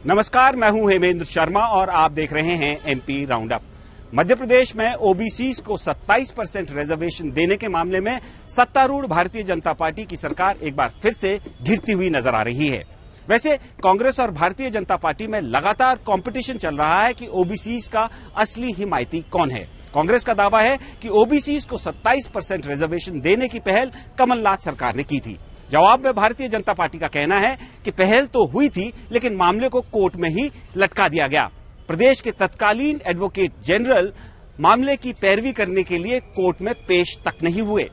नमस्कार, मैं हूं हेमेंद्र शर्मा और आप देख रहे हैं MP round up. Madhya Pradesh में ओबीसीज को 27% रिजर्वेशन देने के मामले में सत्तारूढ़ भारतीय जनता पार्टी की सरकार एक बार फिर से घिरती हुई नजर आ रही है। वैसे कांग्रेस और भारतीय जनता पार्टी में लगातार कंपटीशन चल रहा है कि ओबीसीज का असली हिमायती कौन है। कांग्रेस का दावा है कि ओबीसीज को 27% रिजर्वेशन देने की पहल कमलनाथ सरकार ने की थी। जवाब में भारतीय जनता पार्टी का कहना है कि पहल तो हुई थी, लेकिन मामले को कोर्ट में ही लटका दिया गया। प्रदेश के तत्कालीन एडवोकेट जनरल मामले की पैरवी करने के लिए कोर्ट में पेश तक नहीं हुए।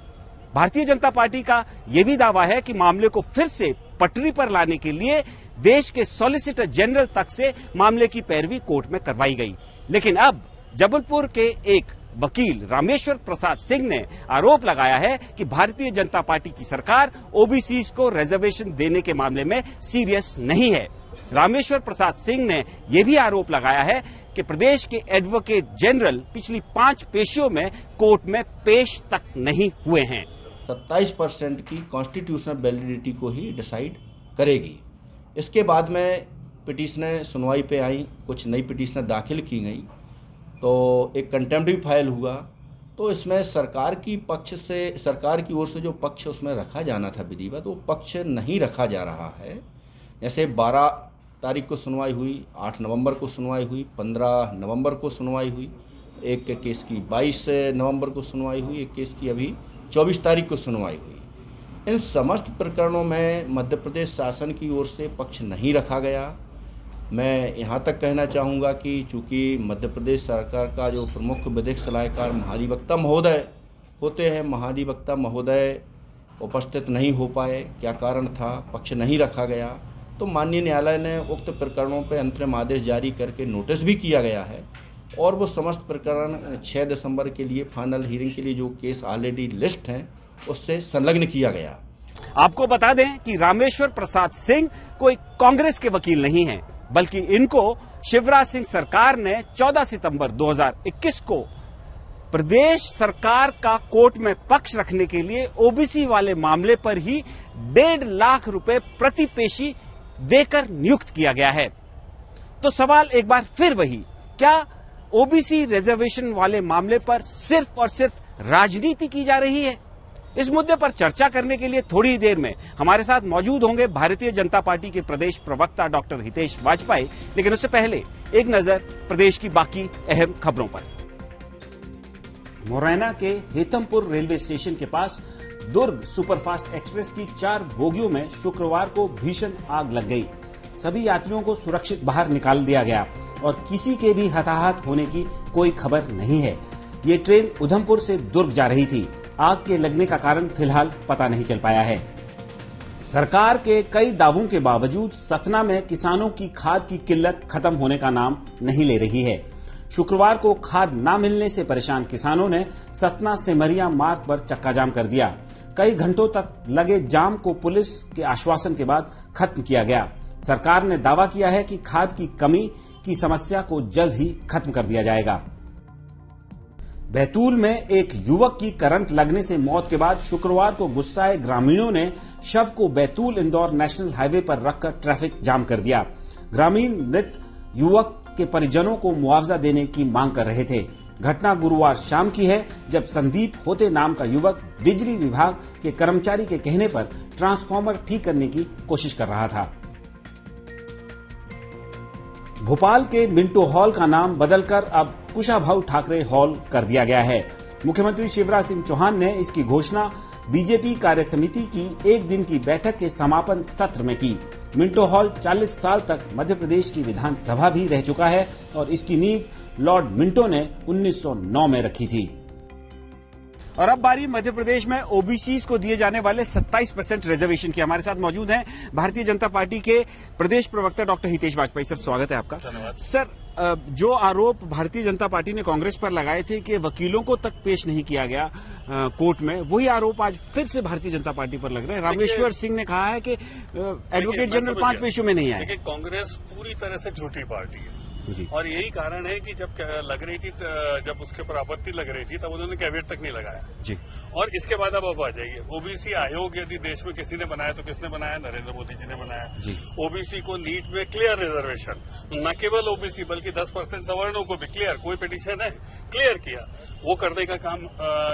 भारतीय जनता पार्टी का यह भी दावा है कि मामले को फिर से पटरी पर लाने के लिए देश के सॉलिसिटर जनरल तक से मामले की पैरवी कोर्ट में करवाई गई। लेकिन अब जबलपुर के एक वकील रामेश्वर प्रसाद सिंह ने आरोप लगाया है कि भारतीय जनता पार्टी की सरकार ओबीसीज को रिजर्वेशन देने के मामले में सीरियस नहीं है। रामेश्वर प्रसाद सिंह ने यह भी आरोप लगाया है कि प्रदेश के एडवोकेट जनरल पिछली 5 पेशियों में कोर्ट में पेश तक नहीं हुए हैं। 27% की कॉन्स्टिट्यूशनल वैलिडिटी को ही डिसाइड करेगी। इसके बाद में पिटीशनें सुनवाई पे आई, कुछ नई पिटीशनें दाखिल की गई, तो एक कंटेम्प्ट भी फाइल हुआ। तो इसमें सरकार की ओर से जो पक्ष उसमें रखा जाना था विधिवत, वो पक्ष नहीं रखा जा रहा है। जैसे 12 तारीख को सुनवाई हुई, 8 नवंबर को सुनवाई हुई, 15 नवंबर को सुनवाई हुई, एक के केस की 22 नवंबर को सुनवाई हुई, एक केस की अभी 24 तारीख को सुनवाई हुई। इन समस्त प्रकरणों में मध्य प्रदेश शासन की ओर से पक्ष नहीं रखा गया। मैं यहाँ तक कहना चाहूँगा कि चूँकि मध्य प्रदेश सरकार का जो प्रमुख विधिक सलाहकार महाधिवक्ता महोदय होते हैं, महाधिवक्ता महोदय उपस्थित नहीं हो पाए। क्या कारण था, पक्ष नहीं रखा गया, तो माननीय न्यायालय ने उक्त प्रकरणों पर अंतरिम आदेश जारी करके नोटिस भी किया गया है और वो समस्त प्रकरण 6 दिसंबर के लिए फाइनल हियरिंग के लिए जो केस ऑलरेडी लिस्ट हैं उससे संलग्न किया गया। आपको बता दें कि रामेश्वर प्रसाद सिंह कोई कांग्रेस के वकील नहीं है, बल्कि इनको शिवराज सिंह सरकार ने 14 सितंबर 2021 को प्रदेश सरकार का कोर्ट में पक्ष रखने के लिए ओबीसी वाले मामले पर ही 1.5 लाख रुपए प्रति पेशी देकर नियुक्त किया गया है। तो सवाल एक बार फिर वही, क्या ओबीसी रिजर्वेशन वाले मामले पर सिर्फ और सिर्फ राजनीति की जा रही है? इस मुद्दे पर चर्चा करने के लिए थोड़ी ही देर में हमारे साथ मौजूद होंगे भारतीय जनता पार्टी के प्रदेश प्रवक्ता डॉक्टर हितेश वाजपेयी। लेकिन उससे पहले एक नजर प्रदेश की बाकी अहम खबरों पर। मुरैना के हेतमपुर रेलवे स्टेशन के पास दुर्ग सुपरफास्ट एक्सप्रेस की 4 बोगियों में शुक्रवार को भीषण आग लग गई। सभी यात्रियों को सुरक्षित बाहर निकाल दिया गया और किसी के भी हताहत होने की कोई खबर नहीं है। ये ट्रेन उधमपुर से दुर्ग जा रही थी। आग के लगने का कारण फिलहाल पता नहीं चल पाया है। सरकार के कई दावों के बावजूद सतना में किसानों की खाद की किल्लत खत्म होने का नाम नहीं ले रही है। शुक्रवार को खाद न मिलने से परेशान किसानों ने सतना सिमरिया मार्ग पर चक्का जाम कर दिया। कई घंटों तक लगे जाम को पुलिस के आश्वासन के बाद खत्म किया गया। सरकार ने दावा किया है कि खाद की कमी की समस्या को जल्द ही खत्म कर दिया जाएगा। बैतूल में एक युवक की करंट लगने से मौत के बाद शुक्रवार को गुस्साए ग्रामीणों ने शव को बैतूल इंदौर नेशनल हाईवे पर रखकर ट्रैफिक जाम कर दिया। ग्रामीण मृत युवक के परिजनों को मुआवजा देने की मांग कर रहे थे। घटना गुरुवार शाम की है, जब संदीप होते नाम का युवक बिजली विभाग के कर्मचारी के कहने पर ट्रांसफार्मर ठीक करने की कोशिश कर रहा था। भोपाल के मिंटो हॉल का नाम बदलकर अब कुशाभाऊ ठाकरे हॉल कर दिया गया है। मुख्यमंत्री शिवराज सिंह चौहान ने इसकी घोषणा बीजेपी कार्य समिति की एक दिन की बैठक के समापन सत्र में की। मिंटो हॉल 40 साल तक मध्य प्रदेश की विधानसभा भी रह चुका है और इसकी नींव लॉर्ड मिंटो ने 1909 में रखी थी। और अब बारी मध्य प्रदेश में ओबीसीज को दिए जाने वाले 27% रिजर्वेशन की। हमारे साथ मौजूद हैं भारतीय जनता पार्टी के प्रदेश प्रवक्ता डॉक्टर हितेश वाजपेयी। सर, स्वागत है आपका। धन्यवाद। सर, जो आरोप भारतीय जनता पार्टी ने कांग्रेस पर लगाए थे कि वकीलों को तक पेश नहीं किया गया कोर्ट में, वही आरोप आज फिर से भारतीय जनता पार्टी पर लग रहे हैं। रामेश्वर सिंह ने कहा है कि एडवोकेट जनरल 5 पेशियों में नहीं आए। देखिए, कांग्रेस पूरी तरह से झूठी पार्टी है। जी। और यही कारण है कि जब लग रही थी, जब उसके ऊपर आपत्ति लग रही थी तब उन्होंने कैबिनेट तक नहीं लगाया जी। और इसके बाद अब आ जाइए, ओबीसी आयोग यदि देश में किसी ने बनाया तो किसने बनाया? नरेंद्र मोदी जी ने बनाया। ओबीसी को नीट में क्लियर रिजर्वेशन, न केवल ओबीसी बल्कि 10% सवर्णों को भी क्लियर, कोई पिटीशन है क्लियर किया, वो करने का काम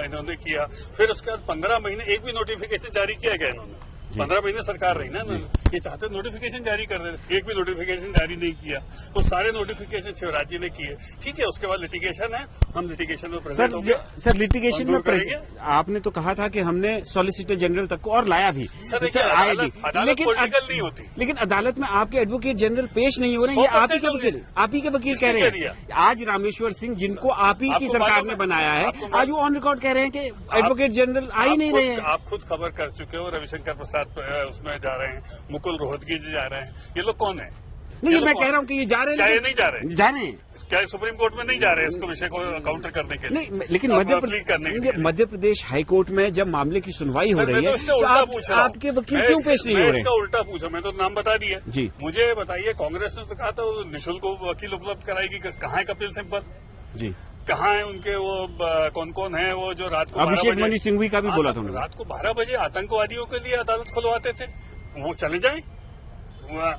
इन्होंने किया। फिर उसके बाद 15 महीने एक भी नोटिफिकेशन जारी किया गया इन्होंने, 15 महीने सरकार रही ना इन्होंने, ये चाहते नोटिफिकेशन जारी कर दे, एक भी नोटिफिकेशन जारी नहीं किया। तो सारे नोटिफिकेशन शिवराज जी ने किए, ठीक है। उसके बाद लिटिगेशन है, हम लिटिगेशन में प्रेजेंट हो गए। सर लिटिगेशन में करेंगे। आपने तो कहा था कि हमने सॉलिसिटर जनरल तक को और लाया भी, सर अदालत पॉलिटिकल नहीं होती, लेकिन अदालत में आपके एडवोकेट जनरल पेश नहीं हो रहे हैं। ये आप ही के वकील कह रहे हैं। आज रामेश्वर सिंह, जिनको आप ही की सरकार ने बनाया है, आज वो ऑन रिकॉर्ड कह रहे हैं कि एडवोकेट जनरल आ ही नहीं रहे हैं। आप खुद खबर कर चुके हो, रविशंकर प्रसाद उसमें जा रहे हैं, मुकुल रोहतगी जी जा रहे हैं, ये लोग कौन है? नहीं, मैं कह रहा हूँ कि ये जा रहे हैं, क्या ये नहीं जा रहे हैं? जा रहे हैं, क्या सुप्रीम कोर्ट में नहीं जा रहे हैं इसको विषय को काउंटर करने के लिए? नहीं, लेकिन मध्य प्रदेश हाईकोर्ट में जब मामले की सुनवाई हो रही है तो आपके वकील क्यों पेश नहीं हो रहे? इसका उल्टा पूछा, मैं तो नाम बता दिया जी। मुझे बताइए, कांग्रेस ने तो कहा था निःशुल्क वकील उपलब्ध कराएगी, कहाँ है कपिल सिब्बल जी? कहाँ है उनके वो कौन कौन है वो जो रात को अभिषेक मनु सिंघवी का भी बोला था, रात को 12 बजे आतंकवादियों के लिए अदालत खुलवाते थे, वो चले जाएं,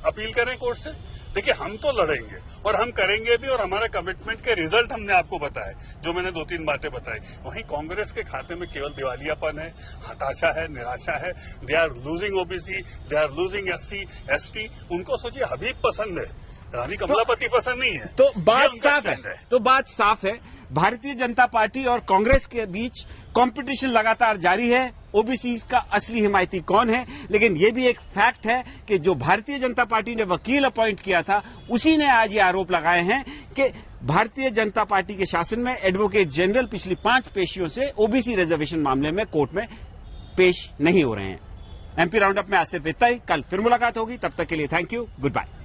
अपील करें कोर्ट से। देखिए, हम तो लड़ेंगे और हम करेंगे भी, और हमारा कमिटमेंट के रिजल्ट हमने आपको बताए, जो मैंने 2-3 बातें बताई। वहीं कांग्रेस के खाते में केवल दिवालियापन है, हताशा है, निराशा है। They are losing OBC, they are losing SC ST। उनको सोचिए हबीब पसंद है, रानी कमलापति पसंद नहीं है। तो बात साफ है, भारतीय जनता पार्टी और कांग्रेस के बीच कंपटीशन लगातार जारी है। ओबीसी का असली हिमायती कौन है? लेकिन ये भी एक फैक्ट है कि जो भारतीय जनता पार्टी ने वकील अपॉइंट किया था, उसी ने आज ये आरोप लगाए हैं कि भारतीय जनता पार्टी के शासन में एडवोकेट जनरल पिछली 5 पेशियों से ओबीसी रिजर्वेशन मामले में कोर्ट में पेश नहीं हो रहे हैं। MP राउंड अप में आज सिर्फ इतना ही। कल फिर मुलाकात होगी, तब तक के लिए थैंक यू, गुड बाय।